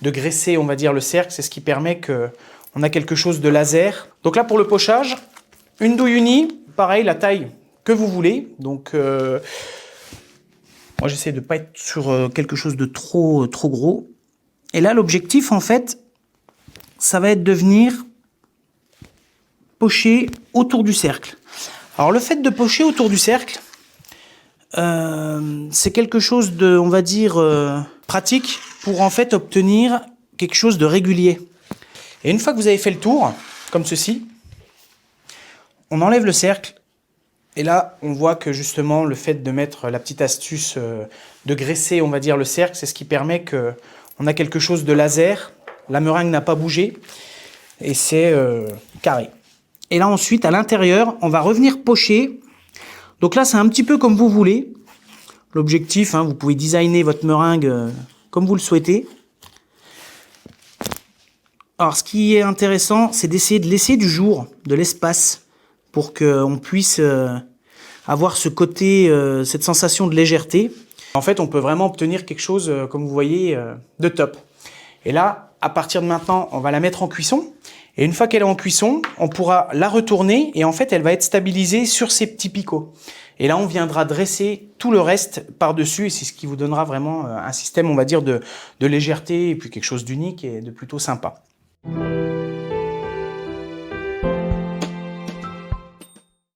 de graisser, on va dire, le cercle. C'est ce qui permet qu'on a quelque chose de laser. Donc là, pour le pochage, une douille unie, pareil, la taille que vous voulez. Donc, moi, j'essaie de ne pas être sur quelque chose de trop gros. Et là, l'objectif, en fait, ça va être de venir pocher autour du cercle. Alors, le fait de pocher autour du cercle, c'est quelque chose de, on va dire, pratique pour en fait obtenir quelque chose de régulier. Et une fois que vous avez fait le tour, comme ceci, on enlève le cercle. Et là, on voit que justement, le fait de mettre la petite astuce de graisser, on va dire, le cercle, c'est ce qui permet qu'on a quelque chose de laser. La meringue n'a pas bougé et c'est carré. Et là, ensuite, à l'intérieur, on va revenir pocher. Donc là, c'est un petit peu comme vous voulez. L'objectif, vous pouvez designer votre meringue comme vous le souhaitez. Alors, ce qui est intéressant, c'est d'essayer de laisser du jour, de l'espace, pour qu'on puisse avoir ce côté, cette sensation de légèreté. En fait, on peut vraiment obtenir quelque chose, comme vous voyez, de top. Et là, à partir de maintenant, on va la mettre en cuisson. Et une fois qu'elle est en cuisson, on pourra la retourner et en fait, elle va être stabilisée sur ces petits picots. Et là, on viendra dresser tout le reste par-dessus et c'est ce qui vous donnera vraiment un système, on va dire, de légèreté et puis quelque chose d'unique et de plutôt sympa.